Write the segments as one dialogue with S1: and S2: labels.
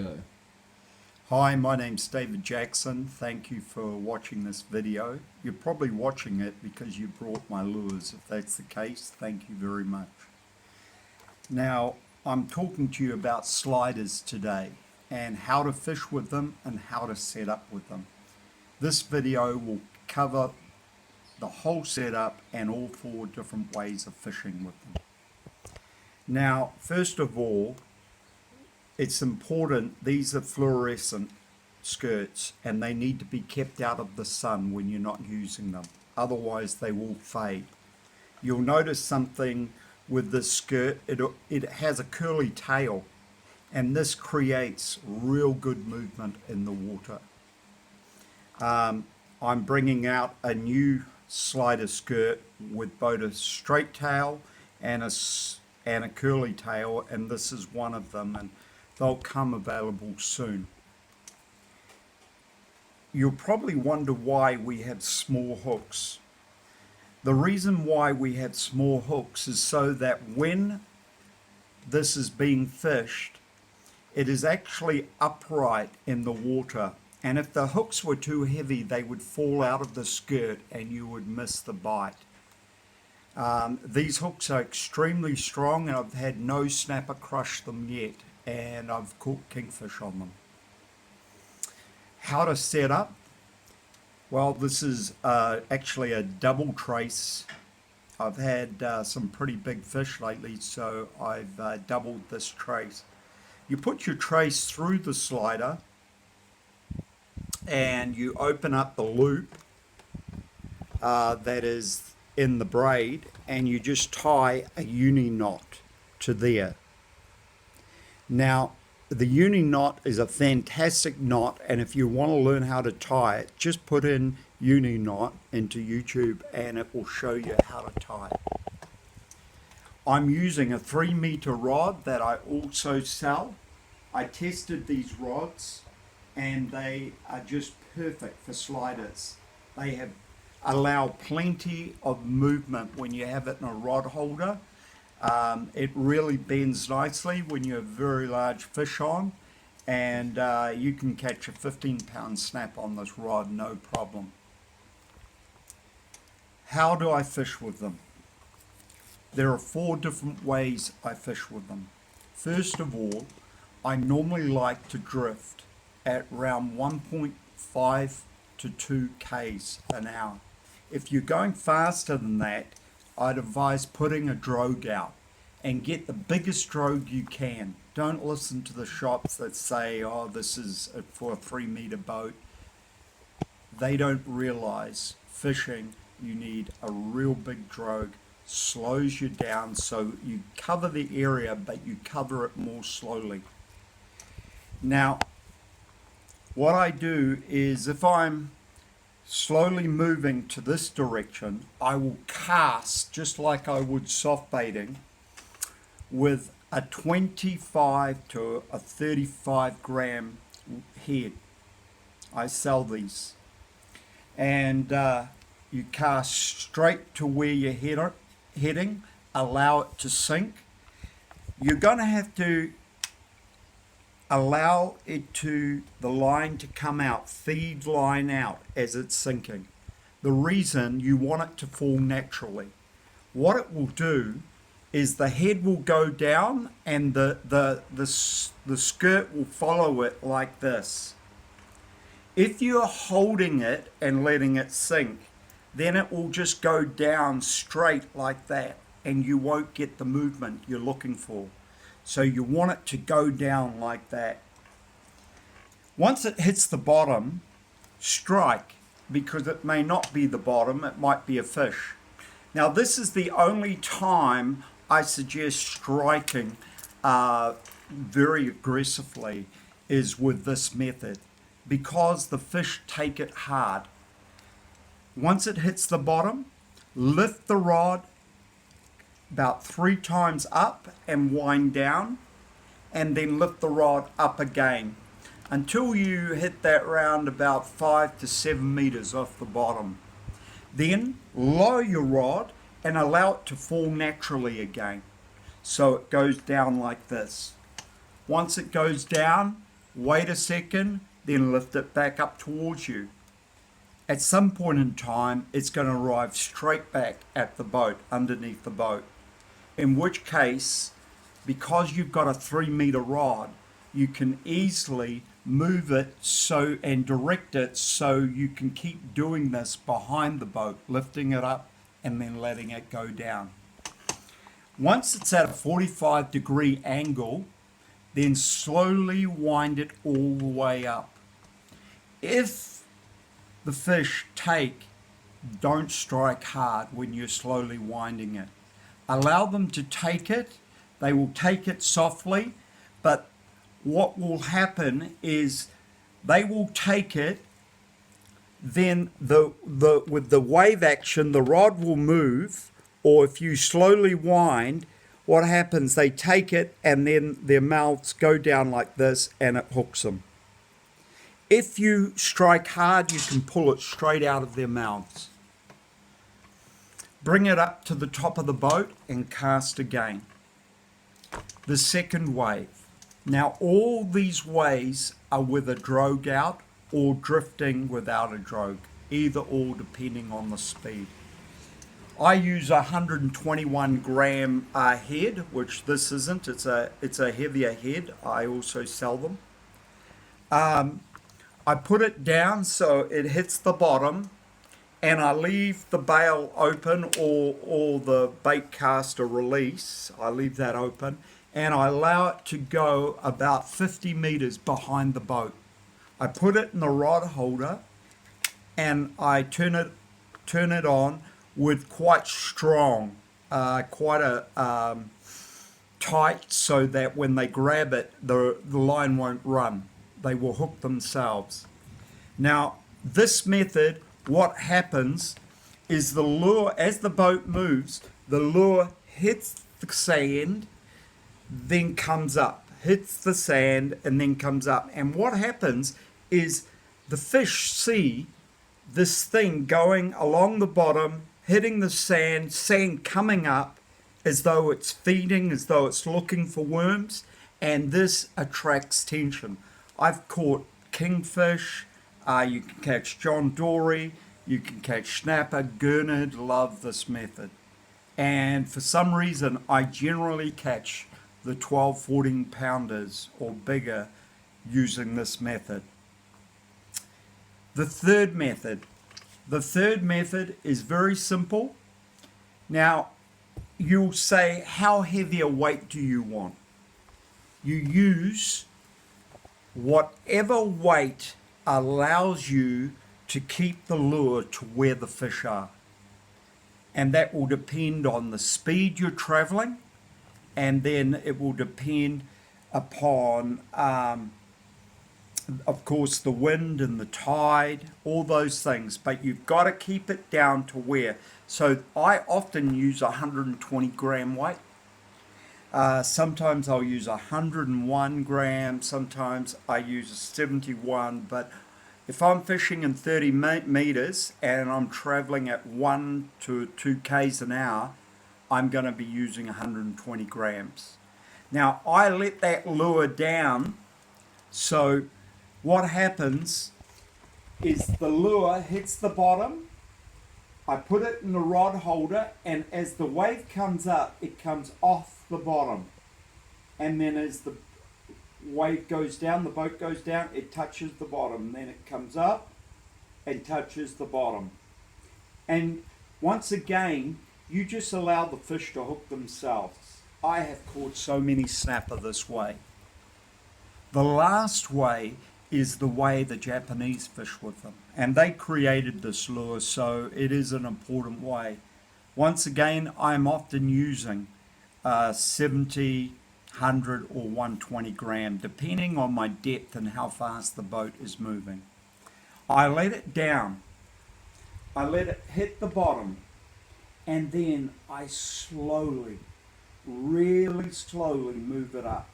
S1: go.
S2: Hi, my name's David Jackson. Thank you for watching this video. You're probably watching it because you brought my lures. If that's the case, thank you very much. Now, I'm talking to you about sliders today and how to fish with them and how to set up with them. This video will cover the whole setup and all 4 different ways of fishing with them. Now, first of all, it's important, these are fluorescent skirts and they need to be kept out of the sun when you're not using them. Otherwise they will fade. You'll notice something with this skirt, it has a curly tail and this creates real good movement in the water. I'm bringing out a new slider skirt with both a straight tail and a curly tail, and this is one of them, and they'll come available soon. You'll probably wonder why we have small hooks. The reason why we have small hooks is so that when this is being fished, it is actually upright in the water, and if the hooks were too heavy they would fall out of the skirt and you would miss the bite. These hooks are extremely strong and I've had no snapper crush them yet, and I've caught kingfish on them. How to set up? Well, this is actually a double trace. I've had some pretty big fish lately, so I've doubled this trace. You put your trace through the slider and you open up the loop that is in the braid, and you just tie a uni knot to there. Now, the uni knot is a fantastic knot, and if you want to learn how to tie it, just put in uni knot into YouTube and it will show you how to tie it. I'm using a 3-meter rod that I also sell. I tested these rods and they are just perfect for sliders. They allow plenty of movement when you have it in a rod holder. It really bends nicely when you have very large fish on, and you can catch a 15-pound snap on this rod, no problem. How do I fish with them? There are 4 different ways I fish with them. First of all, I normally like to drift at around 1.5 to 2 k's an hour. If you're going faster than that, I'd advise putting a drogue out and get the biggest drogue you can. Don't listen to the shops that say, oh, this is for a 3-meter boat. They don't realize fishing, you need a real big drogue, slows you down so you cover the area but you cover it more slowly. Now, what I do is if I'm slowly moving to this direction, I will cast just like I would soft baiting with a 25 to a 35 gram head. I sell these, and you cast straight to where you're heading, allow it to sink. You're going to have to allow the line to come out, feed line out as it's sinking. The reason you want it to fall naturally. What it will do is the head will go down and the skirt will follow it like this. If you're holding it and letting it sink, then it will just go down straight like that and you won't get the movement you're looking for. So you want it to go down like that. Once it hits the bottom, strike, because it may not be the bottom, it might be a fish. Now this is the only time I suggest striking very aggressively is with this method, because the fish take it hard. Once it hits the bottom, lift the rod about 3 times up and wind down, and then lift the rod up again until you hit that round about 5 to 7 meters off the bottom. Then lower your rod and allow it to fall naturally again, so it goes down like this. Once it goes down, wait a second, then lift it back up towards you. At some point in time, it's going to arrive straight back at the boat, underneath the boat. In which case, because you've got a 3-meter rod, you can easily move it so and direct it so you can keep doing this behind the boat, lifting it up and then letting it go down. Once it's at a 45-degree angle, then slowly wind it all the way up. If the fish don't strike hard when you're slowly winding it. Allow them to take it. They will take it softly, but what will happen is they will take it, then with the wave action, the rod will move, or if you slowly wind, what happens, they take it and then their mouths go down like this and it hooks them. If you strike hard, you can pull it straight out of their mouths. Bring it up to the top of the boat and cast again. The second wave. Now all these ways are with a drogue out or drifting without a drogue, either or depending on the speed. I use a 121 gram head, which this isn't. It's a heavier head. I also sell them. I put it down so it hits the bottom, and I leave the bail open or the bait caster release. I leave that open, and I allow it to go about 50 meters behind the boat. I put it in the rod holder, and I turn it on with quite strong, quite a tight, so that when they grab it, the line won't run. They will hook themselves. Now, this method, what happens is the lure, as the boat moves, the lure hits the sand, then comes up, hits the sand, and then comes up. And what happens is the fish see this thing going along the bottom, hitting the sand coming up as though it's feeding, as though it's looking for worms, and this attracts tension. I've caught kingfish, you can catch John Dory, you can catch snapper, gurnard, love this method. And for some reason, I generally catch the 12, 14 pounders or bigger using this method. The third method is very simple. Now, you'll say, how heavy a weight do you want? You use whatever weight allows you to keep the lure to where the fish are. And that will depend on the speed you're traveling, and then it will depend upon, of course, the wind and the tide, all those things. But you've got to keep it down to where. So I often use 120 gram weight. Sometimes I'll use 101 grams, sometimes I use a 71, but if I'm fishing in 30 meters and I'm traveling at 1 to 2 k's an hour, I'm going to be using 120 grams. Now I let that lure down, so what happens is the lure hits the bottom, I put it in the rod holder, and as the wave comes up, it comes off the bottom. And then as the wave goes down, the boat goes down, it touches the bottom. Then it comes up and touches the bottom. And once again, you just allow the fish to hook themselves. I have caught so many snapper this way. The last way is the way the Japanese fish with them. And they created this lure, so it is an important way. Once again, I'm often using 70, 100 or 120 gram, depending on my depth and how fast the boat is moving. I let it down. I let it hit the bottom, and then I slowly, really slowly move it up.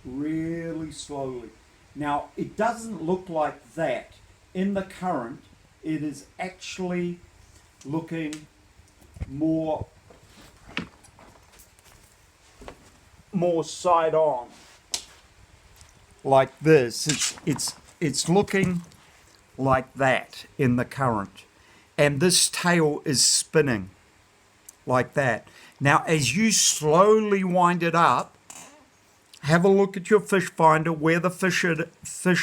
S2: Really slowly. Now, it doesn't look like that. In the current, it is actually looking more side on. like this. It's looking like that in the current. And this tail is spinning like that. Now, as you slowly wind it up, have a look at your fish finder where the fish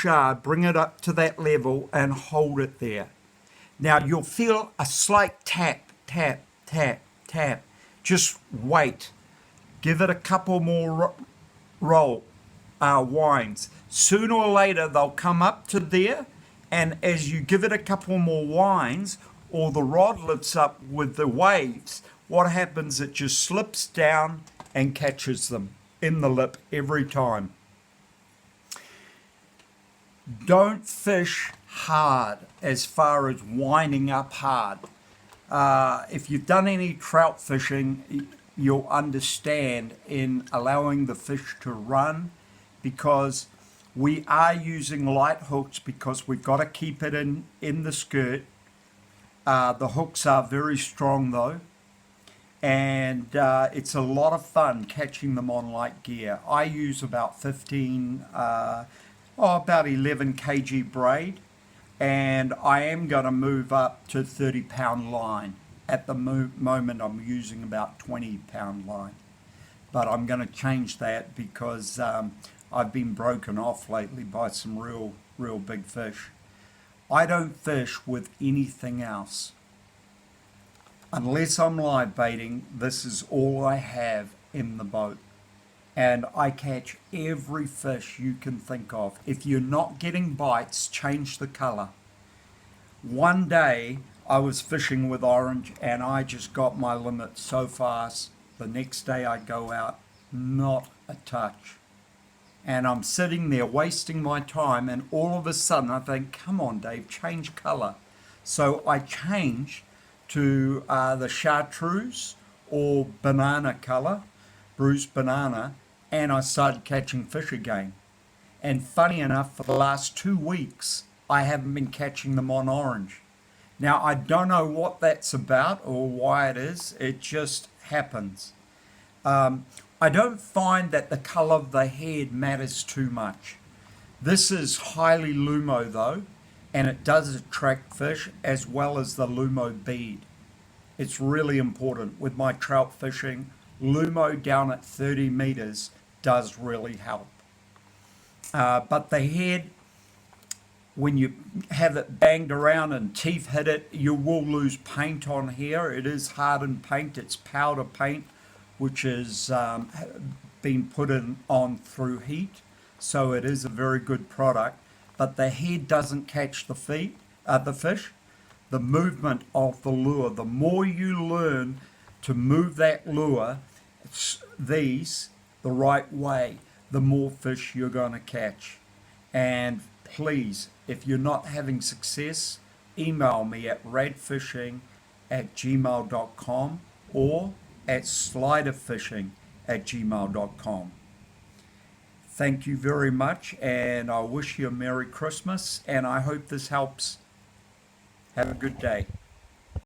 S2: are, bring it up to that level and hold it there. Now, you'll feel a slight tap, tap, tap, tap. Just wait. Give it a couple more winds. Sooner or later, they'll come up to there, and as you give it a couple more winds, or the rod lifts up with the waves, what happens? It just slips down and catches them in the lip every time. Don't fish hard as far as winding up hard. If you've done any trout fishing, you'll understand in allowing the fish to run, because we are using light hooks because we've got to keep it in the skirt. The hooks are very strong though, and it's a lot of fun catching them on light gear. I use about 11 kg braid, and I am going to move up to 30-pound line. At the moment I'm using about 20-pound line, but I'm going to change that because I've been broken off lately by some real big fish. I don't fish with anything else. Unless I'm live baiting, this is all I have in the boat. And I catch every fish you can think of. If you're not getting bites, change the color. One day I was fishing with orange and I just got my limit so fast. The next day I go out, not a touch. And I'm sitting there wasting my time, and all of a sudden I think, come on Dave, change color. So I changed to the chartreuse or banana color, bruised banana, and I started catching fish again. And funny enough, for the last 2 weeks, I haven't been catching them on orange. Now, I don't know what that's about or why it is. It just happens. I don't find that the color of the head matters too much. This is highly lumo though, and it does attract fish as well as the lumo bead. It's really important with my trout fishing. Lumo down at 30 meters does really help. But the head, when you have it banged around and teeth hit it, you will lose paint on here. It is hardened paint. It's powder paint, which is been put on through heat. So it is a very good product. But the head doesn't catch the fish. The movement of the lure, the more you learn to move that lure, the right way, the more fish you're going to catch. And please, if you're not having success, email me at radfishing@gmail.com or at sliderfishing@gmail.com. Thank you very much, and I wish you a Merry Christmas, and I hope this helps. Have a good day.